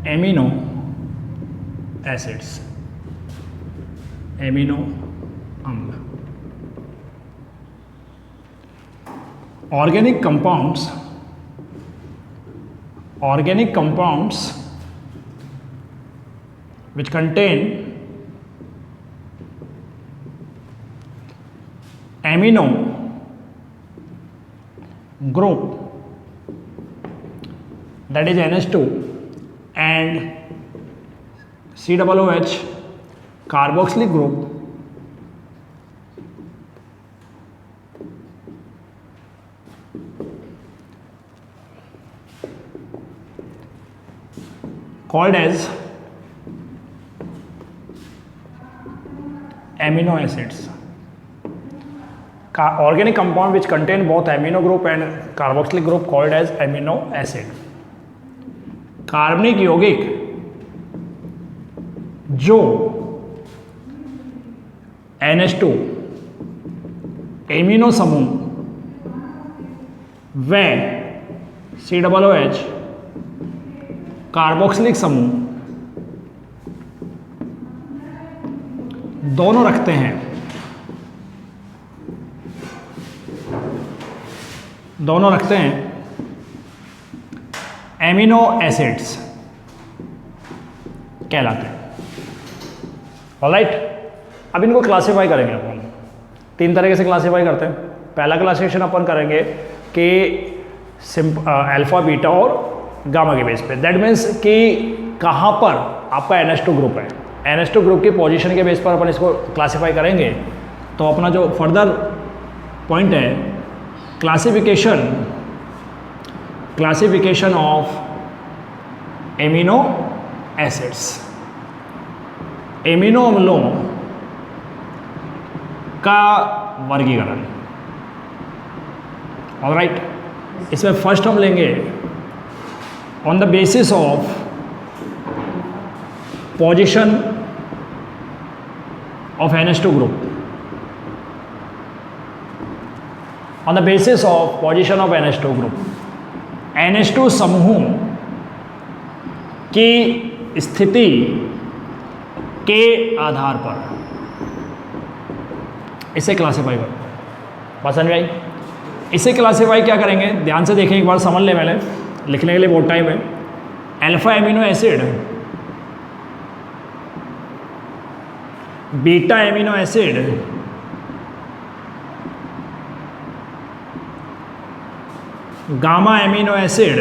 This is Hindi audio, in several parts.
एमिनो एसिड्स, एमिनो अम्ल। Organic compounds which contain amino group, that is NH2 and COOH carboxylic group, called as amino acids. Organic compound which contain both amino group and carboxylic group called as amino acid. कार्बनिक यौगिक जो NH2 एमिनो समूह व COOH कार्बोक्सिलिक समूह दोनों रखते हैं, एमिनो एसिड्स कहलाते हैं। ऑलराइट, अब इनको क्लासिफाई करेंगे अपन। 3 तरीके से क्लासिफाई करते हैं। पहला क्लासिफिकेशन अपन करेंगे कि अल्फा, बीटा और गामा के बेस पे। दैट मीन्स कि कहाँ पर आपका NH2 ग्रुप है, NH2 ग्रुप की पोजीशन के बेस पर अपन इसको क्लासिफाई करेंगे। तो अपना जो फर्दर पॉइंट है, classification of amino acids, amino अम्लों का वर्गीकरण। ऑलराइट, इसमें फर्स्ट हम लेंगे on the basis of position of NH2 group, on the basis of position of NH2 group, NH2 समूह की स्थिति के आधार पर इसे क्लासिफाई करो। बात समझ में आई? इसे क्लासिफाई क्या करेंगे, ध्यान से देखें, एक बार समझ ले, पहले लिखने के लिए बहुत टाइम है। Alpha amino acid, beta amino acid, gamma amino acid.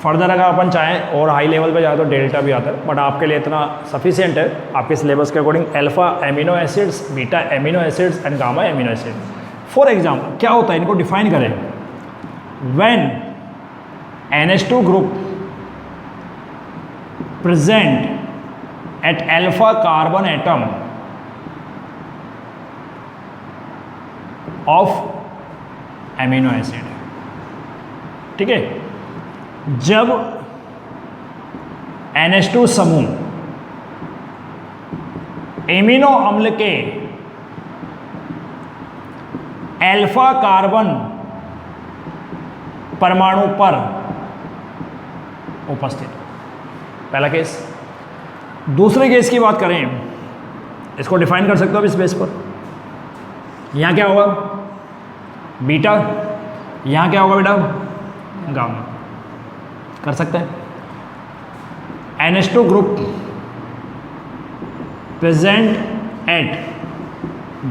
Further अगर अपन चाहें और हाई लेवल पे जाए तो डेल्टा भी आता है, बट आपके लिए इतना सफिशिएंट है आपके सिलेबस के according. Alpha amino acids, beta amino acids and gamma amino acid. For example क्या होता है, इनको डिफाइन करें। When NH2 group present at alpha carbon atom of amino acid, ठीक है। जब NH2 समूह एमिनो अम्ल के अल्फा कार्बन परमाणु पर उपस्थित, पहला केस। दूसरे केस की बात करें, इसको डिफाइन कर सकते हो अब इस बेस पर। यहां क्या होगा, बीटा, यहां क्या होगा बेटा, गामा। कर सकते हैं। NH2 group present at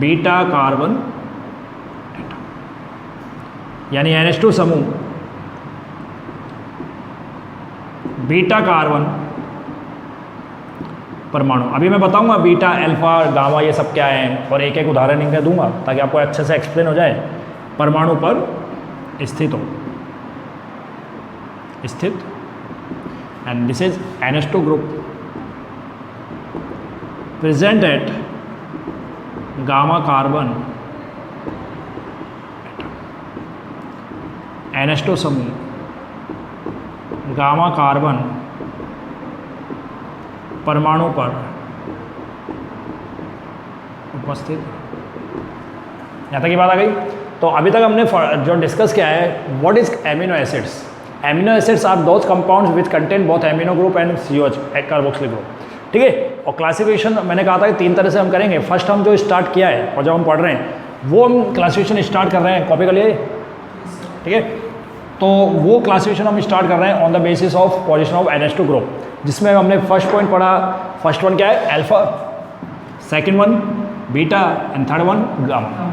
beta carbon atom, यानी NH2 समूह बीटा कार्बन परमाणु। अभी मैं बताऊंगा बीटा, अल्फा, गामा ये सब क्या है, और एक एक उदाहरण इनका दूंगा ताकि आपको अच्छे से एक्सप्लेन हो जाए। परमाणु पर स्थित and this is NH2 group present at gamma carbon NH2 समूह गामा कार्बन परमाणु पर उपस्थित। यहाँ तक की बात आ गई। तो अभी तक हमने जो डिस्कस किया है, what is amino acids. Amino acids are those compounds which contain both amino group and COH carboxylic group, ठीक है। और क्लासिफिकेशन मैंने कहा था कि 3 तरह से हम करेंगे। फर्स्ट हम जो स्टार्ट किया है और जब हम पढ़ रहे हैं वो हम क्लासिफिकेशन स्टार्ट कर रहे हैं, कॉपी कर लिए, ठीक है। तो वो क्लासिफिकेशन हम स्टार्ट कर रहे हैं on the basis of position of NH2 group, जिसमें हमने फर्स्ट पॉइंट पढ़ा। फर्स्ट वन क्या है, alpha, second one beta and third one gamma,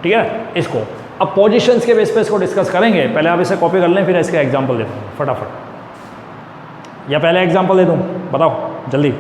ठीक है। इसको अब पोजीशंस के बेस पे इसको डिस्कस करेंगे। पहले आप इसे कॉपी कर लें, फिर इसके एग्जांपल देता हूँ फटाफट, या पहले एग्जांपल दे दूँ, बताओ जल्दी।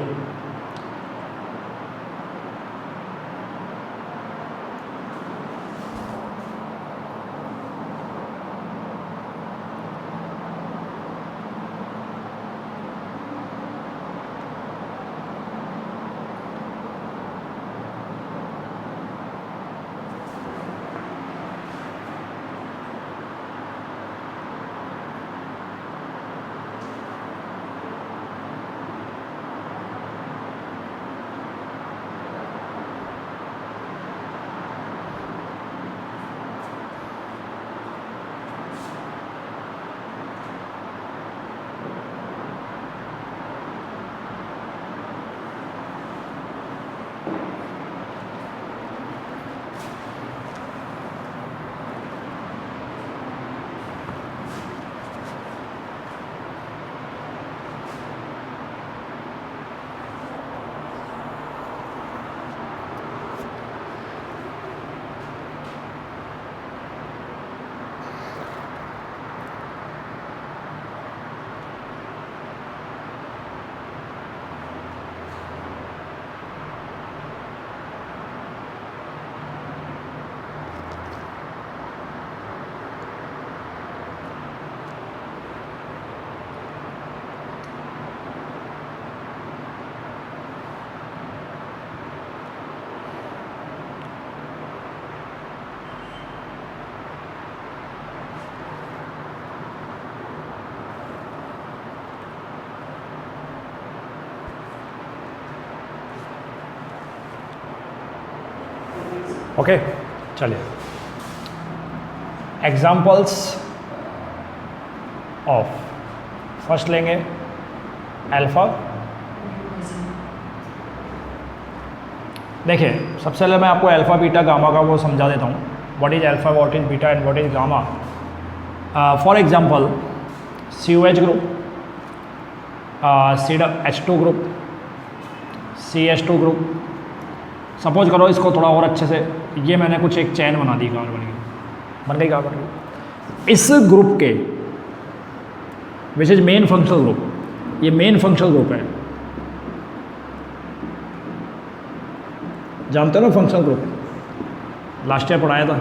ओके, चलिए एग्जाम्पल्स ऑफ, फर्स्ट लेंगे अल्फा। देखिए सबसे पहले मैं आपको अल्फा बीटा गामा का वो समझा देता हूँ, what is alpha, what is beta and what is gamma. For example COH group, H2 group, CH2 group. Suppose करो इसको थोड़ा और अच्छे से, ये मैंने कुछ एक चैन बना दी कार्बन की, बन गई कार्बन की। इस ग्रुप के which is main functional group, ये मेन फंक्शनल ग्रुप है, जानते हो ना फंक्शनल ग्रुप, लास्ट ईयर पढ़ाया था।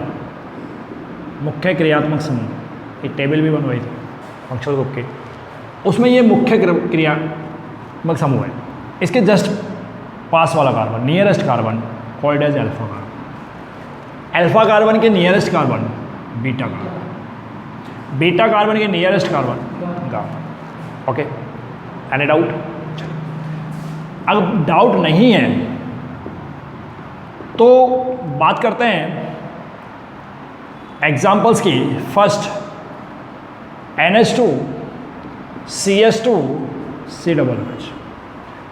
मुख्य क्रियात्मक समूह, एक टेबल भी बनवाई थी फंक्शनल ग्रुप की, उसमें ये मुख्य क्रियात्मक समूह है। इसके जस्ट पास वाला carbon, nearest carbon called as alpha carbon. Alpha carbon के nearest carbon beta carbon, beta carbon के nearest carbon gamma. Okay, any doubt? अगर डाउट नहीं है तो बात करते हैं एग्जाम्पल्स की। First NH2 CH2 COOH,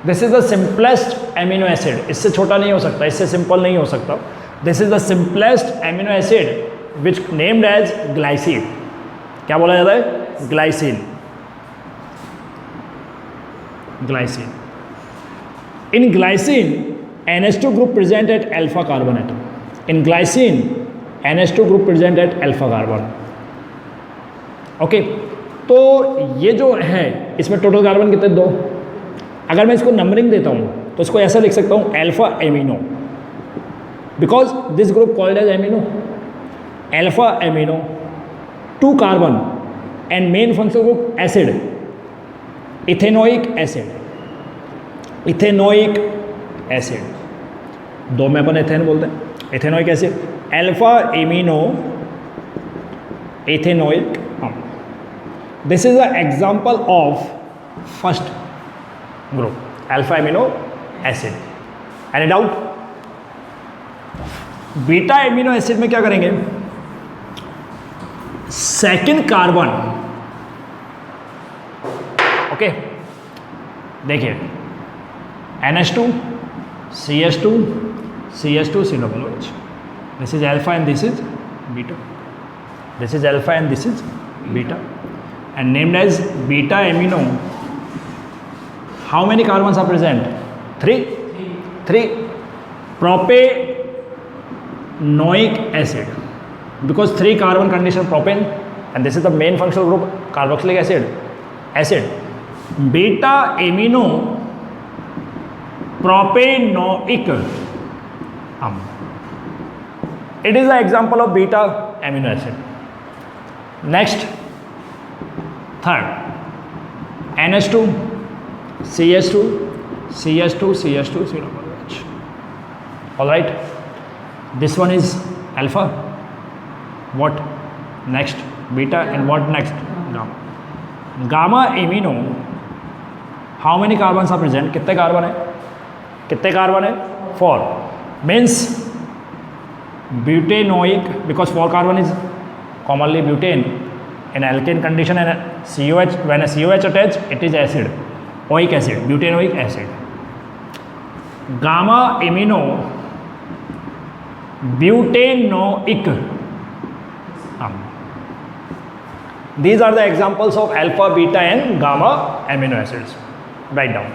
this is the simplest amino acid. इससे छोटा नहीं हो सकता, इससे सिंपल नहीं हो सकता। This is the simplest amino acid which named as glycine. क्या बोला जाता है? Glycine, glycine. In glycine NH2 group present at alpha carbon atom. In glycine NH2 group present at alpha carbon. Okay, तो ये जो है इसमें टोटल कार्बन कितने? 2। अगर मैं इसको नंबरिंग देता हूँ तो इसको ऐसा लिख सकता हूँ alpha amino, because this group called as amino. Alpha amino 2 carbon and main functional group acid, ethanoic acid, ethanoic acid, 2 में अपन एथेन बोलते हैं, ethanoic acid, alpha amino ethanoic. This is the example of first group alpha amino acid. Any doubt? Beta amino acid में क्या करेंगे? सेकेंड कार्बन, ओके, देखिए NH2 CH2 CH2 COOH, this is alpha and this is beta, this is alpha and this is beta, and named as beta amino. How many carbons are present? Three. Propanoic acid, because 3 carbon condition propane, and this is the main functional group, carboxylic acid. Beta amino propanoic it is the example of beta amino acid. Next, third, NH2 CH2 CH2 CH2 COOH. All right, this one is alpha. What next? Beta, and what next? Gamma amino. How many carbons are present? कितने कार्बन है 4. Means butanoic, because 4 carbon is commonly butane in alkane condition, and COH, when a COH attach, it is acid, oic acid, butanoic acid. Gamma amino butanoic. These are the examples of alpha, beta and gamma amino acids. Write down.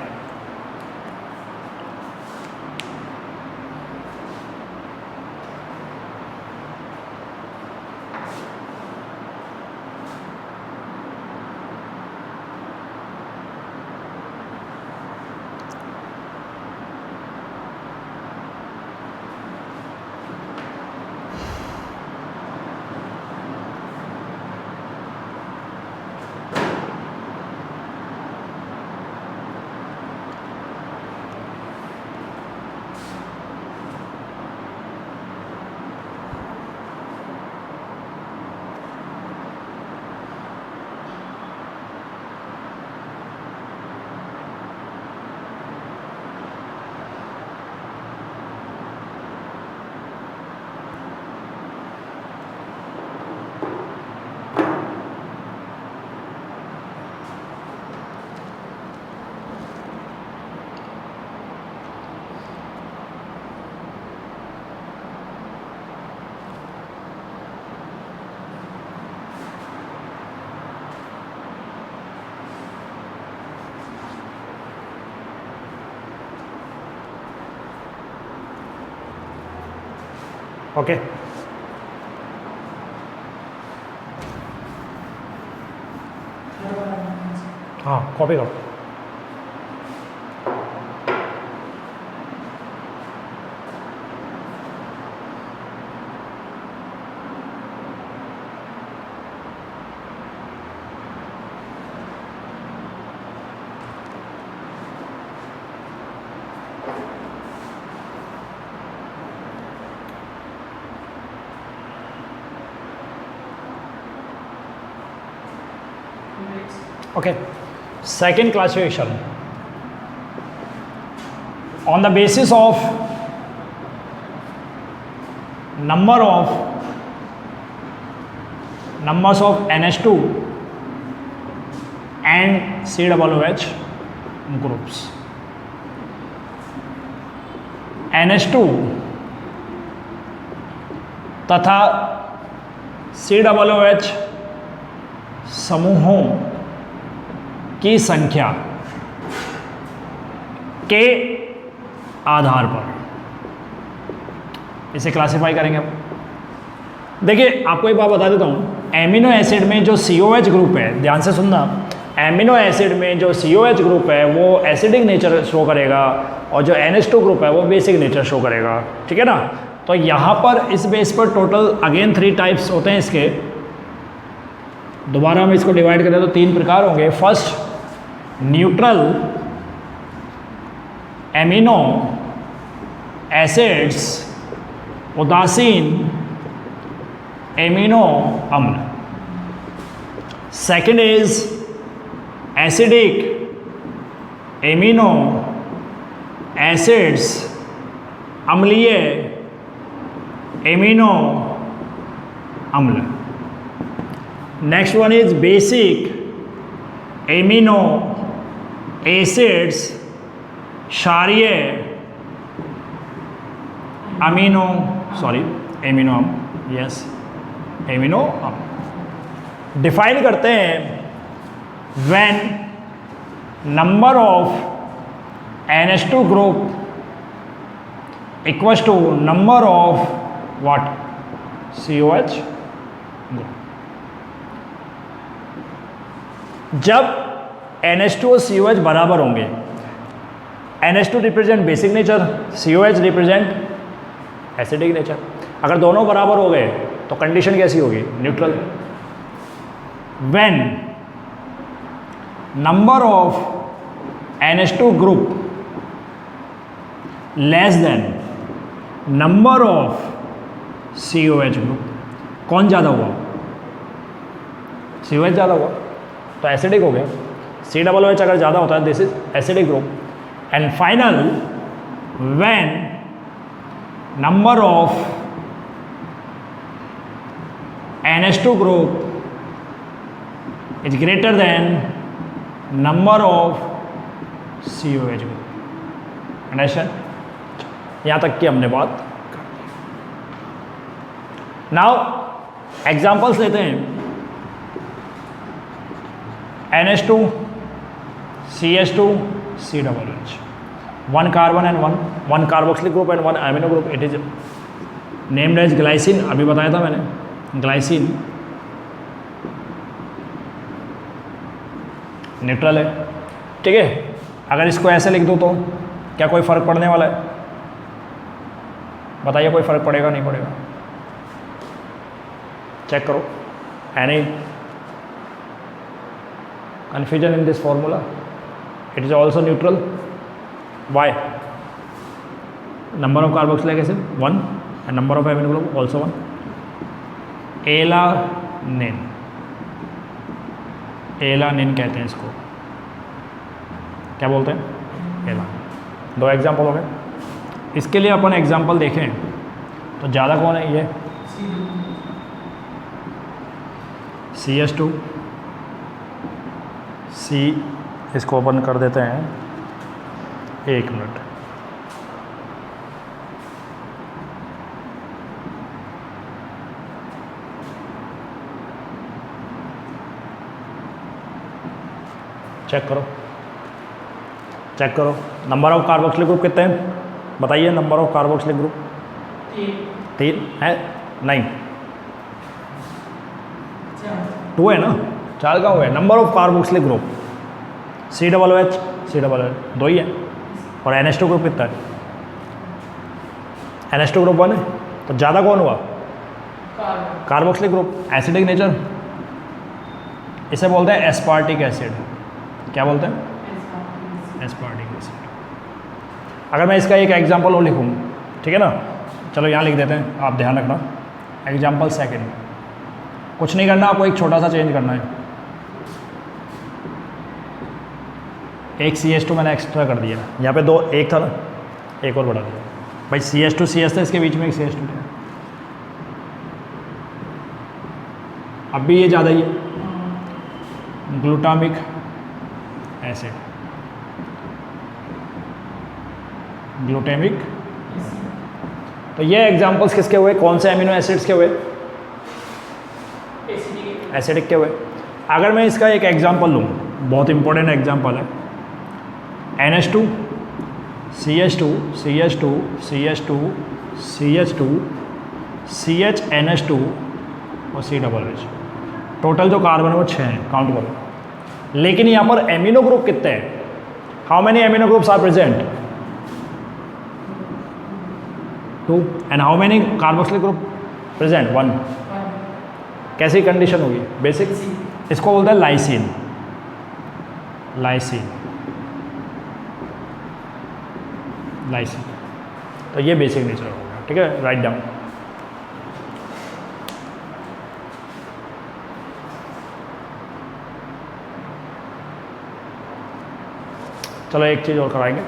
Okay. हाँ, कॉपी करो. Okay. Second classification, on the basis of numbers of NH2 and COOH groups. NH2 तथा COOH समूहों की संख्या के आधार पर इसे क्लासिफाई करेंगे हम. देखिए, आपको एक बात बता देता हूँ, एमिनो एसिड में जो COH ग्रुप है, ध्यान से सुनना, एमिनो एसिड में जो COH ग्रुप है वो एसिडिक नेचर शो करेगा और जो NH2 ग्रुप है वो बेसिक नेचर शो करेगा. ठीक है ना. तो यहाँ पर इस बेस पर टोटल अगेन 3 टाइप्स होते हैं इसके. दोबारा हम इसको डिवाइड करें तो 3 प्रकार होंगे. फर्स्ट, न्यूट्रल एमिनो एसिड्स, उदासीन एमिनो अम्ल. Second is acidic amino acids, अम्लीय एमिनो अम्ल. Next one is basic amino acids क्षारीय amino amino yes amino define करते हैं when number of NH2 group equals to number of what COH group. जब NH2 और COH बराबर होंगे, NH2 represent basic nature, COH represent acidic nature. अगर दोनों बराबर हो गए तो कंडीशन कैसी होगी? Neutral. When number of NH2 group less than number of COH group, कौन ज़्यादा हुआ? COH ज़्यादा हुआ तो एसिडिक हो गया। COOH अगर ज़्यादा होता है this is acidic group. And final when number of NH2 group is greater than number of COH group। Understand? यहाँ तक की हमने बात। नाउ एग्जांपल्स लेते हैं। NH2 CH2 COOH, one carbon and one carboxylic group and one amino group, it is named as glycine। अभी बताया था मैंने ग्लाइसिन न्यूट्रल है। ठीक है, अगर इसको ऐसे लिख दूँ तो क्या कोई फर्क पड़ने वाला है? बताइए, कोई फर्क पड़ेगा नहीं पड़ेगा? चेक करो। Any confusion in this formula? It is also neutral. Why? Number of carboxylic acid 1 and number of amino group also 1. Alanine, alanine कहते हैं इसको। क्या बोलते हैं? एलानिन। दो एग्जाम्पल हो गए। इसके लिए अपन एग्जाम्पल देखें तो ज़्यादा कौन है? ये CH2 C, इसको ओपन कर देते हैं। 1 मिनट। चेक करो, चेक करो। नंबर ऑफ कार्बोक्सिलिक ग्रुप कितने हैं? बताइए। नंबर ऑफ कार्बोक्सिलिक ग्रुप 3 है? नहीं, 2 है ना? 4 का हुआ है। Number of carboxylic group COOH 2 ही है। और NH2 ग्रुप कितना है? NH2 ग्रुप 1 है। तो ज़्यादा कौन हुआ? Carboxylic group. एसिडिक नेचर, इसे बोलते हैं एस्पार्टिक एसिड। क्या बोलते हैं? Aspartic acid. अगर मैं इसका एक एग्जांपल और लिखूँ, ठीक है ना? चलो यहाँ लिख देते हैं, आप ध्यान रखना। एग्जांपल सेकंड, कुछ नहीं करना, आपको एक छोटा सा चेंज करना है। एक CH2 मैंने एक्स्ट्रा कर दिया। यहाँ पे 2 एक था ना, एक और बढ़ा दिया। भाई CH2 CH था, इसके बीच में एक CH2 था। अब भी ये ज़्यादा ही है। Glutamic acid, glutamic. तो ये एग्जांपल्स किसके हुए? कौन से एमिनो एसिड्स के हुए? एसिडिक के हुए। अगर मैं इसका एक एग्जांपल लूँ, बहुत इंपॉर्टेंट एग्जांपल है। NH2 CH2 CH2 CH2 CH2 CHNH2 और COOH। टोटल जो कार्बन है वो 6 हैं, काउंट करो। लेकिन यहाँ पर एमिनो ग्रुप कितने हैं? How many amino groups are present? 2। And how many carboxylic group present? 1। कैसी कंडीशन होगी? बेसिक। इसको बोलते हैं लाइसिन। Lysine, lysine. तो ये बेसिक नेचर होगा। ठीक है, राइट डाउन। चलो एक चीज़ और कराएंगे।